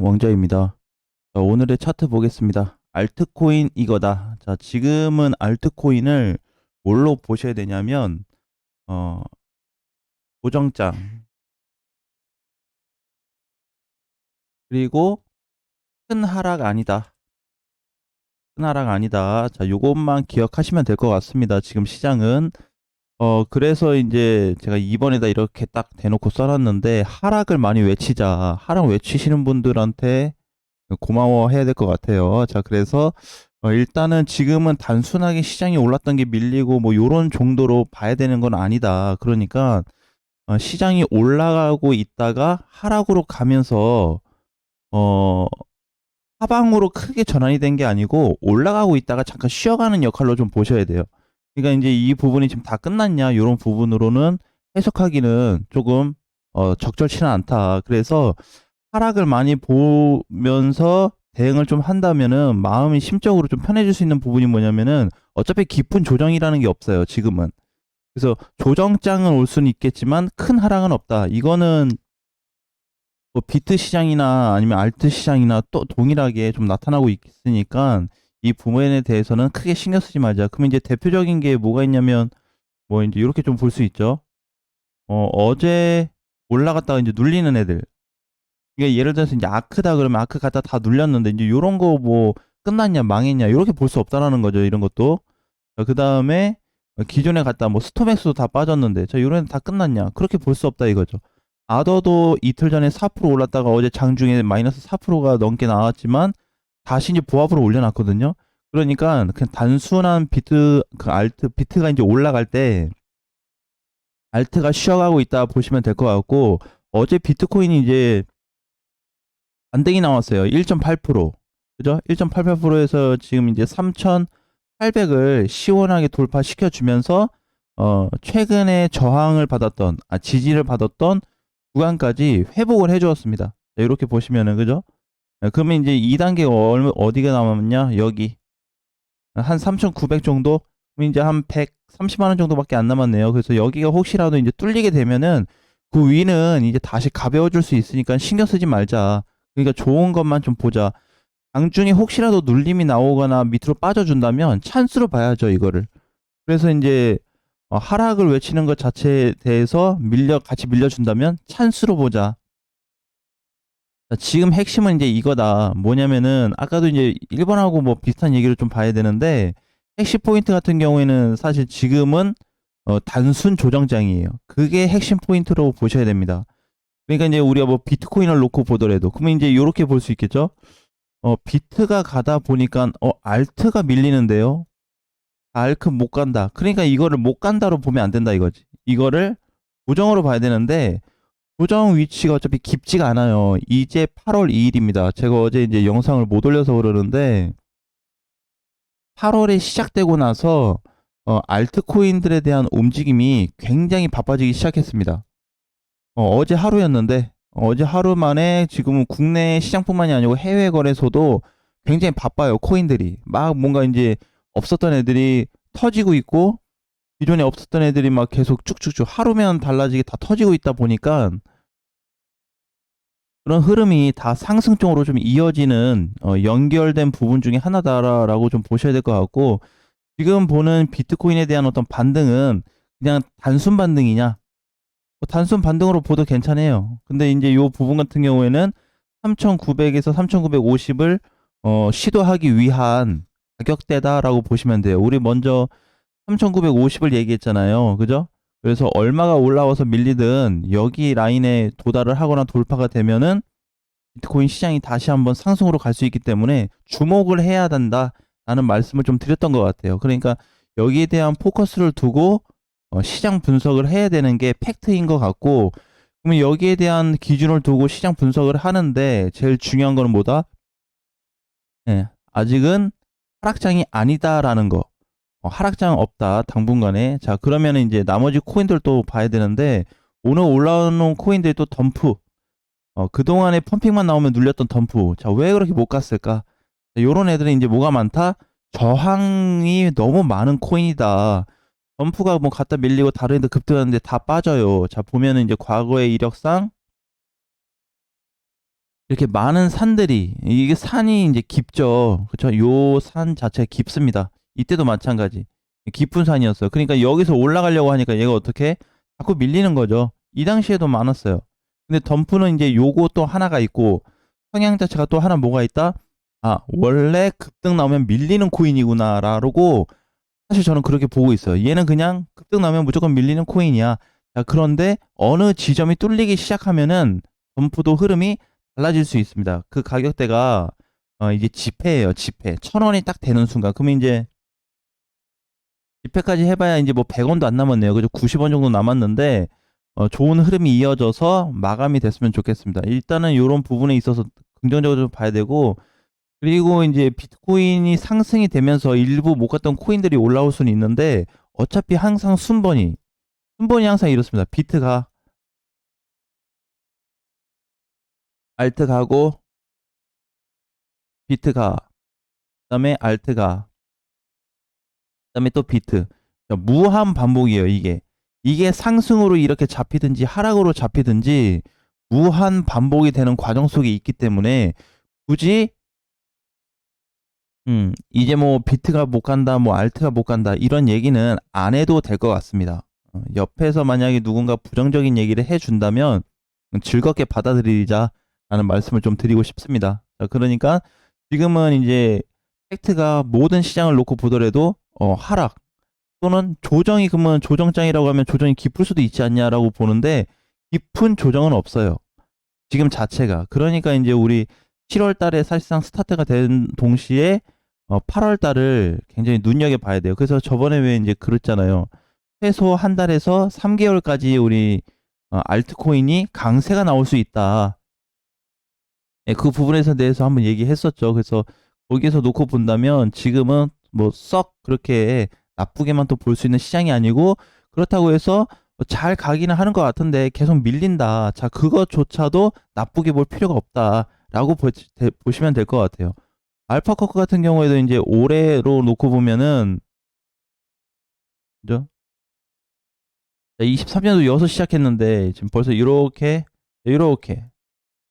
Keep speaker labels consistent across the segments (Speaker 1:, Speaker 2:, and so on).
Speaker 1: 왕자입니다. 자, 오늘의 차트 보겠습니다. 알트코인 이거다. 자, 지금은 알트코인을 뭘로 보셔야 되냐면, 어, 고정장, 그리고 큰 하락 아니다. 큰 하락 아니다. 자, 요것만 기억하시면 될 것 같습니다. 지금 시장은. 그래서 이제 제가 이번에다 이렇게 딱 대놓고 써놨는데, 하락을 많이 외치자. 하락 외치시는 분들한테 고마워해야 될 것 같아요. 자, 그래서 일단은 지금은 단순하게 시장이 올랐던 게 밀리고 뭐 요런 정도로 봐야 되는 건 아니다. 그러니까 시장이 올라가고 있다가 하락으로 가면서 어 하방으로 크게 전환이 된 게 아니고 올라가고 있다가 잠깐 쉬어가는 역할로 좀 보셔야 돼요. 그러니까 이제 이 부분이 지금 다 끝났냐 요런 부분으로는 해석하기는 조금 적절치는 않다. 그래서 하락을 많이 보면서 대응을 좀 한다면은 마음이 심적으로 좀 편해질 수 있는 부분이 뭐냐면은 어차피 깊은 조정이라는 게 없어요, 지금은. 그래서 조정장은 올 수는 있겠지만 큰 하락은 없다. 이거는 뭐 비트 시장이나 아니면 알트 시장이나 또 동일하게 좀 나타나고 있으니까 이 부분에 대해서는 크게 신경 쓰지 말자. 그러면 이제 대표적인 게 뭐가 있냐면 뭐 이제 이렇게 좀 볼 수 있죠. 어제 올라갔다가 이제 눌리는 애들. 이게 예를 들어서 이제 아크다 그러면 아크 갖다 다 눌렸는데 이제 요런 거 뭐 끝났냐 망했냐 이렇게 볼 수 없다라는 거죠. 이런 것도. 그 다음에 기존에 갔다 뭐 스톰엑스도 다 빠졌는데 자 요런 다 끝났냐 그렇게 볼 수 없다 이거죠. 아더도 이틀 전에 4% 올랐다가 어제 장중에 마이너스 4%가 넘게 나왔지만 다시 이제 보합으로 올려놨거든요. 그러니까 그냥 단순한 비트 그 알트 비트가 이제 올라갈 때 알트가 쉬어가고 있다 보시면 될 것 같고 어제 비트코인이 이제 반등이 나왔어요. 1.8%. 그죠? 1.88%에서 지금 이제 3,800을 시원하게 돌파시켜 주면서 최근에 저항을 받았던 지지를 받았던 구간까지 회복을 해 주었습니다. 이렇게 보시면은 그죠? 그러면 이제 2단계 어디가 남았냐? 여기. 한 3,900 정도? 그럼 이제 한 130만 원 정도밖에 안 남았네요. 그래서 여기가 혹시라도 이제 뚫리게 되면은 그 위는 이제 다시 가벼워질 수 있으니까 신경 쓰지 말자. 그러니까 좋은 것만 좀 보자. 장중에 혹시라도 눌림이 나오거나 밑으로 빠져준다면 찬스로 봐야죠, 이거를. 그래서 이제 하락을 외치는 것 자체에 대해서 같이 밀려준다면 찬스로 보자. 자, 지금 핵심은 이제 이거다. 뭐냐면은 아까도 이제 1번하고 뭐 비슷한 얘기를 좀 봐야 되는데 핵심 포인트 같은 경우에는 사실 지금은 단순 조정장이에요. 그게 핵심 포인트로 보셔야 됩니다. 그러니까 이제 우리가 뭐 비트코인을 놓고 보더라도 그러면 이제 이렇게 볼 수 있겠죠? 비트가 가다 보니까 알트가 밀리는데요. 알크 못 간다. 그러니까 이거를 못 간다로 보면 안 된다 이거지. 이거를 고정으로 봐야 되는데 고정 위치가 어차피 깊지가 않아요. 이제 8월 2일입니다. 제가 어제 이제 영상을 못 올려서 그러는데 8월에 시작되고 나서 알트코인들에 대한 움직임이 굉장히 바빠지기 시작했습니다. 어제 하루였는데 어제 하루 만에 지금은 국내 시장뿐만이 아니고 해외 거래소도 굉장히 바빠요. 코인들이 막 뭔가 이제 없었던 애들이 터지고 있고 기존에 없었던 애들이 막 계속 쭉쭉쭉 하루면 달라지게 다 터지고 있다 보니까 그런 흐름이 다 상승 쪽으로 좀 이어지는 연결된 부분 중에 하나다라고 좀 보셔야 될 것 같고 지금 보는 비트코인에 대한 어떤 반등은 그냥 단순 반등이냐? 뭐 단순 반등으로 보도 괜찮아요. 근데 이제 요 부분 같은 경우에는 3,900에서 3,950을 시도하기 위한 가격대다라고 보시면 돼요. 우리 먼저 3,950을 얘기했잖아요. 그죠? 그래서 얼마가 올라와서 밀리든 여기 라인에 도달을 하거나 돌파가 되면은 비트코인 시장이 다시 한번 상승으로 갈 수 있기 때문에 주목을 해야 된다라는 말씀을 좀 드렸던 것 같아요. 그러니까 여기에 대한 포커스를 두고 시장 분석을 해야 되는 게 팩트인 것 같고 그러면 여기에 대한 기준을 두고 시장 분석을 하는데 제일 중요한 거는 뭐다? 네, 아직은 하락장이 아니다라는 거. 하락장 없다 당분간에. 자 그러면 이제 나머지 코인들도 봐야 되는데 오늘 올라오는 코인들이 또 덤프. 그동안에 펌핑만 나오면 눌렸던 덤프. 자, 왜 그렇게 못 갔을까? 자, 요런 애들은 이제 뭐가 많다? 저항이 너무 많은 코인이다. 덤프가 뭐 갖다 밀리고 다른 애들 급등하는데 다 빠져요. 자, 보면은 이제 과거의 이력상 이렇게 많은 산들이, 이게 산이 이제 깊죠. 그쵸? 요 산 자체가 깊습니다. 이때도 마찬가지. 깊은 산이었어요. 그러니까 여기서 올라가려고 하니까 얘가 어떻게 자꾸 밀리는 거죠. 이 당시에도 많았어요. 근데 덤프는 이제 요거 또 하나가 있고, 성향 자체가 또 하나 뭐가 있다? 아, 원래 급등 나오면 밀리는 코인이구나라고 사실 저는 그렇게 보고 있어요. 얘는 그냥 급등 나오면 무조건 밀리는 코인이야. 자, 그런데 어느 지점이 뚫리기 시작하면은 덤프도 흐름이 달라질 수 있습니다. 그 가격대가 이제 지폐예요. 지폐. 1,000원이 딱 되는 순간. 그러면 이제 지폐까지 해봐야 이제 뭐 100원도 안 남았네요. 그죠? 90원 정도 남았는데 좋은 흐름이 이어져서 마감이 됐으면 좋겠습니다. 일단은 이런 부분에 있어서 긍정적으로 좀 봐야 되고, 그리고 이제 비트코인이 상승이 되면서 일부 못 갔던 코인들이 올라올 수는 있는데 어차피 항상 순번이 항상 이렇습니다. 비트가 알트 가고 비트가 그다음에 알트가 그다음에 또 비트. 무한 반복이에요, 이게. 이게 상승으로 이렇게 잡히든지 하락으로 잡히든지 무한 반복이 되는 과정 속에 있기 때문에 굳이 이제 뭐 비트가 못 간다, 뭐 알트가 못 간다 이런 얘기는 안 해도 될 것 같습니다. 옆에서 만약에 누군가 부정적인 얘기를 해준다면 즐겁게 받아들이자라는 말씀을 좀 드리고 싶습니다. 자, 그러니까 지금은 이제 팩트가 모든 시장을 놓고 보더라도 하락 또는 조정이, 그러면 조정장이라고 하면 조정이 깊을 수도 있지 않냐라고 보는데 깊은 조정은 없어요. 지금 자체가. 그러니까 이제 우리 7월 달에 사실상 스타트가 된 동시에 8월 달을 굉장히 눈여겨봐야 돼요. 그래서 저번에 왜 이제 그랬잖아요. 최소 한 달에서 3개월까지 우리 알트코인이 강세가 나올 수 있다. 예, 그 부분에 대해서 한번 얘기했었죠. 그래서 거기에서 놓고 본다면 지금은 뭐 썩 그렇게 나쁘게만 또 볼 수 있는 시장이 아니고, 그렇다고 해서 잘 가기는 하는 것 같은데 계속 밀린다. 자, 그것조차도 나쁘게 볼 필요가 없다라고 보시면 될 것 같아요. 알파커크 같은 경우에도 이제 올해로 놓고 보면은, 그죠? 23년도 여기서 시작했는데 지금 벌써 이렇게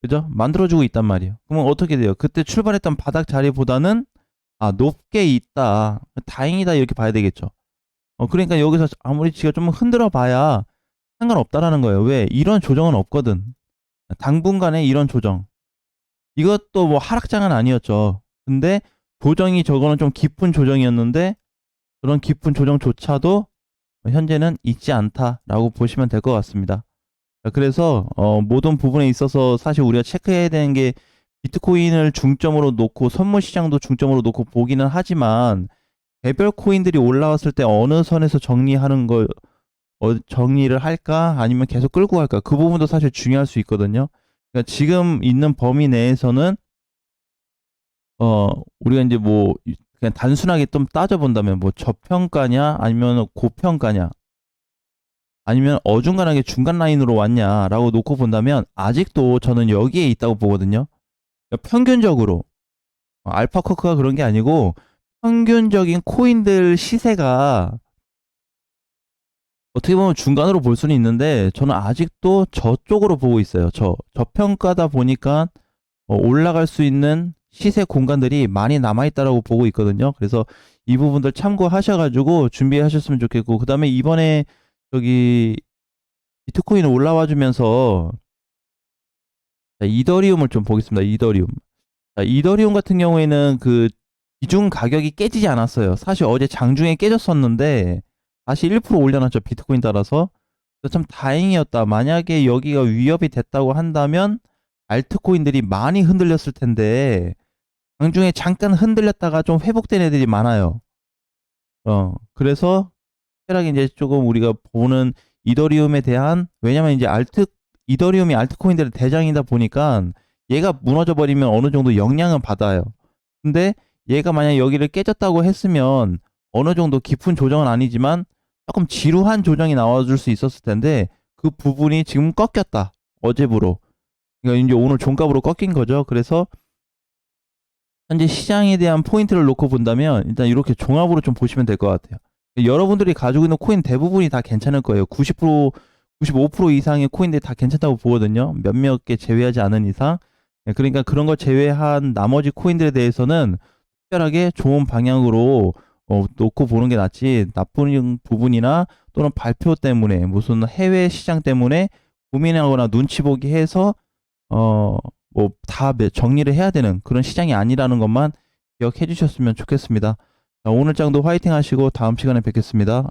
Speaker 1: 그죠? 만들어주고 있단 말이에요. 그러면 어떻게 돼요? 그때 출발했던 바닥 자리보다는 높게 있다. 다행이다 이렇게 봐야 되겠죠. 그러니까 여기서 아무리 지가 좀 흔들어 봐야 상관없다라는 거예요. 왜? 이런 조정은 없거든. 당분간에 이런 조정. 이것도 뭐 하락장은 아니었죠. 근데 조정이 저거는 좀 깊은 조정이었는데 그런 깊은 조정조차도 현재는 있지 않다라고 보시면 될 것 같습니다. 그래서 모든 부분에 있어서 사실 우리가 체크해야 되는 게 비트코인을 중점으로 놓고 선물 시장도 중점으로 놓고 보기는 하지만 개별 코인들이 올라왔을 때 어느 선에서 정리하는 걸 정리를 할까 아니면 계속 끌고 갈까, 그 부분도 사실 중요할 수 있거든요. 그러니까 지금 있는 범위 내에서는 우리가 이제 뭐 그냥 단순하게 좀 따져본다면 뭐 저평가냐 아니면 고평가냐 아니면 어중간하게 중간 라인으로 왔냐라고 놓고 본다면 아직도 저는 여기에 있다고 보거든요. 그러니까 평균적으로 알파커크가 그런 게 아니고 평균적인 코인들 시세가 어떻게 보면 중간으로 볼 수는 있는데 저는 아직도 저쪽으로 보고 있어요. 저평가다 보니까 올라갈 수 있는 시세 공간들이 많이 남아있다라고 보고 있거든요. 그래서 이 부분들 참고하셔가지고 준비하셨으면 좋겠고, 그 다음에 이번에 저기 비트코인 올라와 주면서 이더리움을 좀 보겠습니다. 이더리움. 자, 이더리움 같은 경우에는 그 기준 가격이 깨지지 않았어요. 사실 어제 장중에 깨졌었는데 다시 1% 올려놨죠. 비트코인 따라서. 참 다행이었다. 만약에 여기가 위협이 됐다고 한다면 알트코인들이 많이 흔들렸을 텐데 장중에 잠깐 흔들렸다가 좀 회복된 애들이 많아요. 그래서 특별하게 이제 조금 우리가 보는 이더리움에 대한, 왜냐면 이제 이더리움이 알트코인들의 대장이다 보니까 얘가 무너져 버리면 어느 정도 영향은 받아요. 근데 얘가 만약 여기를 깨졌다고 했으면 어느 정도 깊은 조정은 아니지만 조금 지루한 조정이 나와줄 수 있었을 텐데 그 부분이 지금 꺾였다. 어제부로. 그러니까 이제 오늘 종가부로 꺾인 거죠. 그래서 현재 시장에 대한 포인트를 놓고 본다면 일단 이렇게 종합으로 좀 보시면 될 것 같아요. 여러분들이 가지고 있는 코인 대부분이 다 괜찮을 거예요. 90%, 95% 이상의 코인들이 다 괜찮다고 보거든요. 몇몇 개 제외하지 않은 이상. 예, 그러니까 그런 걸 제외한 나머지 코인들에 대해서는 특별하게 좋은 방향으로 놓고 보는 게 낫지, 나쁜 부분이나 또는 발표 때문에 무슨 해외 시장 때문에 고민하거나 눈치 보기 해서 뭐 다 정리를 해야 되는 그런 시장이 아니라는 것만 기억해 주셨으면 좋겠습니다. 자, 오늘 장도 화이팅 하시고 다음 시간에 뵙겠습니다.